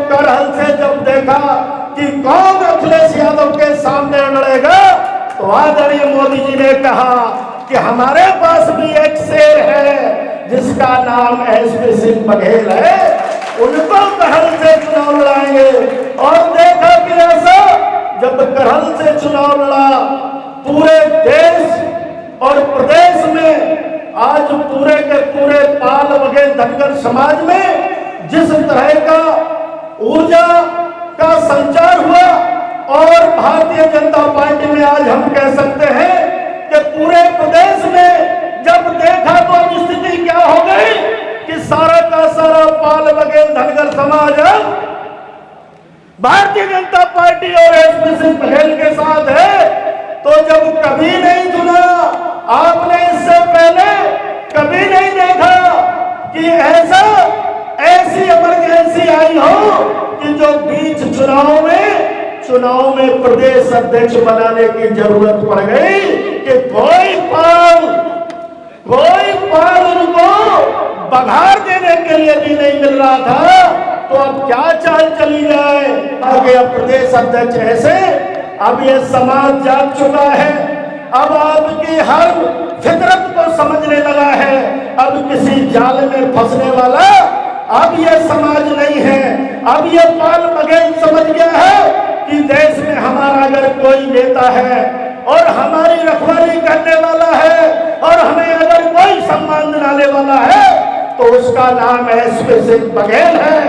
करहल से जब देखा कि कौन अखिलेश यादव के सामने लड़ेगा, तो आदरणीय मोदी जी ने कहा कि हमारे पास भी एक शेर है जिसका नाम एसपी सिंह बघेल है, उनको करहल से चुनाव लड़ाएंगे। और देखा कि ऐसा जब करहल से चुनाव लड़ा, पूरे देश और प्रदेश में आज पूरे के पूरे पाल वगैरह धनगर समाज में जिस तरह का ऊर्जा का संचार हुआ, और भारतीय जनता पार्टी में आज हम कह सकते हैं कि पूरे प्रदेश में जब देखा तो स्थिति क्या हो गई कि सारा का सारा पाल वगैरह धनगर समाज भारतीय जनता पार्टी और एसपी सिंह बघेल के साथ है। तो जब कभी नहीं सुना आपने, इससे पहले कभी नहीं देखा कि ऐसी इमरजेंसी आई हो कि जो बीच चुनाव में प्रदेश अध्यक्ष बनाने की जरूरत पड़ गई कि कोई पाल उनको बघार देने के लिए भी नहीं मिल रहा था। तो अब क्या चाल चली जाए, आगे प्रदेश अध्यक्ष ऐसे। अब ये समाज जाग चुका है, अब आपकी हर फितरत को समझने लगा है। अब किसी जाल में फंसने वाला अब ये समाज नहीं है। अब ये पाल बघेल समझ गया है कि देश में हमारा अगर कोई नेता है और हमारी रखवाली करने वाला है और हमें अगर कोई सम्मान दिलाने वाला है तो उसका नाम एसपी सिंह बघेल है।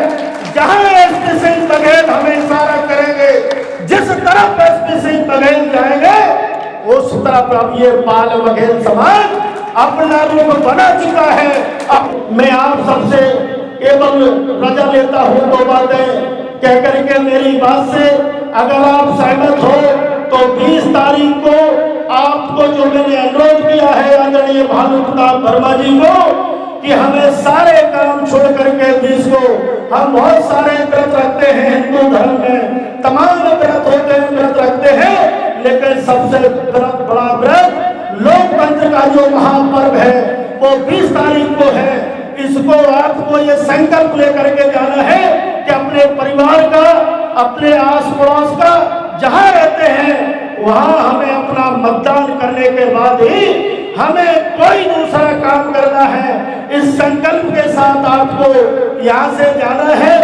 जहां एसपी सिंह बघेल हमें इशारा करेंगे, जिस तरफ एसपी सिंह बघेल जाएंगे उस तरफ अब ये पाल बघेल समाज अपना रूप बना चुका है। अब मैं आप सबसे केवल रजा लेता हूं, दो बातें कह करके मेरी बात से अगर आप सहमत हो तो 20 तारीख को आपको जो मैंने अनुरोध किया है आदरणीय भानु प्रताप वर्मा जी को कि हमें सारे काम छोड़ करके 20 को हम बहुत सारे व्रत रखते हैं हिंदू धर्म में, तमाम व्रत होते हैं, व्रत रखते हैं, लेकिन सबसे बड़ा व्रत लोकतंत्र का जो महापर्व है वो 20 तारीख को है। इसको आपको ये संकल्प लेकर के जाना है कि अपने परिवार का, अपने आस पड़ोस का, जहां रहते हैं वहां हमें अपना मतदान करने के बाद ही हमें कोई दूसरा काम करना है। इस संकल्प के साथ आपको यहाँ से जाना है।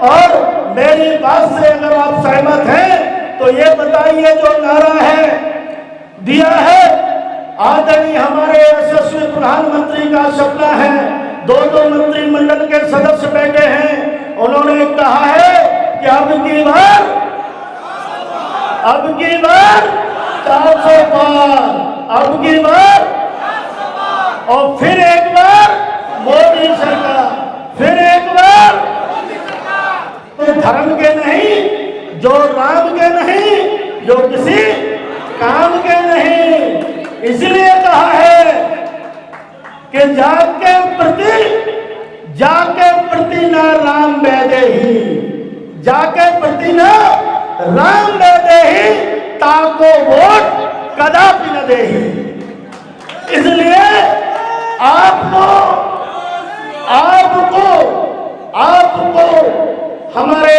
और मेरी बात से अगर आप सहमत हैं तो ये बताइए, जो नारा है दिया है आदरणीय हमारे यशस्वी प्रधानमंत्री का सपना है, दो मंत्रिमंडल के सदस्य बैठे हैं, उन्होंने कहा है कि अब की बार 400 पार, अब की बार और फिर एक बार मोदी सरकार, फिर एक बार तो धर्म के नहीं, जो राम के नहीं, जो किसी काम के नहीं। इसलिए कहा है कि जाके प्रति न राम बेदेही, जाके प्रति न राम बेदेही, ताको वोट कदापि न देही। इसलिए आपको हमारे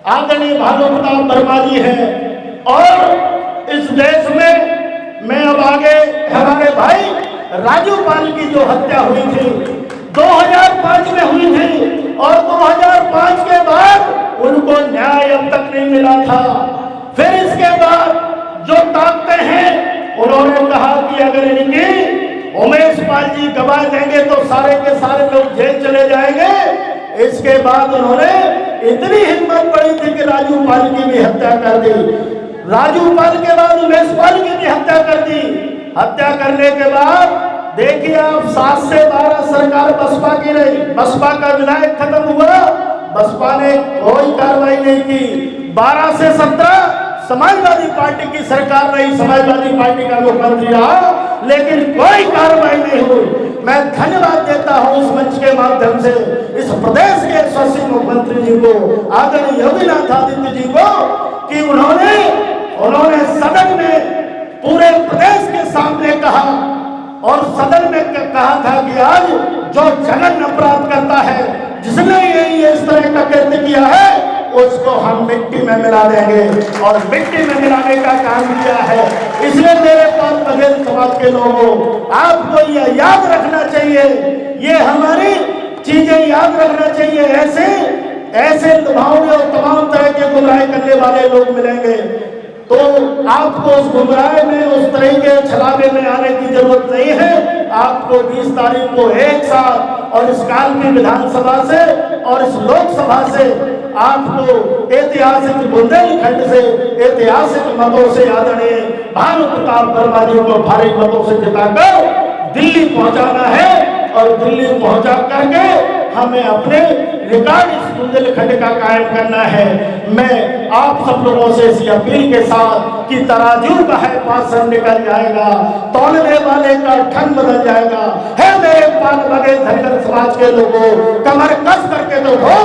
आदरणीय भानु प्रताप वर्मा जी हैं। और इस देश में मैं अब आगे हमारे भाई राजू पाल की जो हत्या हुई थी 2005 में हुई थी और 2005 के बाद उनको न्याय अब तक नहीं मिला था। फिर इसके बाद जो ताकते हैं उन्होंने कहा कि अगर इनकी उमेश पाल जी गवाह देंगे तो सारे के सारे लोग जेल चले जाएंगे। इसके बाद उन्होंने इतनी हिम्मत पड़ी थी कि राजू पाल की भी हत्या कर दी। राजू पाल के बाद उमेश पाल की भी हत्या कर दी। हत्या करने के बाद देखिए आप 7 से 12 सरकार बसपा की रही, बसपा का विधायक खत्म हुआ, बसपा ने कोई कार्रवाई नहीं की। 12 से 17 समाजवादी पार्टी की सरकार रही, समाजवादी पार्टी का मुख्यमंत्री रहा, लेकिन कोई कार्रवाई नहीं हुई। मैं धन्यवाद देता हूं इस मंच के माध्यम से इस प्रदेश के यशस्वी मुख्यमंत्री जी को, आदरणीय योगीनाथ आदित्य जी को, कि उन्होंने सदन में पूरे प्रदेश के सामने कहा और सदन में कहा था कि आज जो जघन्य अपराध करता है, जिसने ये इस तरह का कृत्य किया है, उसको हम मिट्टी में मिला देंगे और मिट्टी में मिलाने का काम किया है। इसलिए मेरे पास बघेल समाज के लोगों, आपको ये याद रखना चाहिए, ये हमारी चीजें याद रखना चाहिए। ऐसे लुभावने और तमाम तरह के गुमराह करने वाले लोग मिलेंगे तो आपको उस गुमराह में, उस तरह के छलावे में आने की जरूरत नहीं है। आपको 20 तारीख को एक साथ और इस काल की विधानसभा से और इस लोकसभा से आपको ऐतिहासिक बुंदेलखंड से ऐतिहासिक मतों से आदरणीय भानु प्रताप वर्मा जी को भारी मतों से जिताकर दिल्ली पहुंचाना है और दिल्ली पहुंचा करके हमें अपने रिकॉर्ड इस बुंदेलखंड का कायम करना है। मैं आप सब लोगों से इसी अपील के साथ कि तराजू का है पासन निकल जाएगा, तौलने वाले का ठन बदल जाएगा। है मेरे पान बघेल धनगर समाज के लोगों, कमर कस करके तो हो,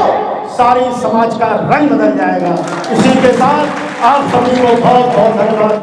सारी समाज का रंग बदल जाएगा। इसी के साथ आप सभी को बहुत बहुत धन्यवाद।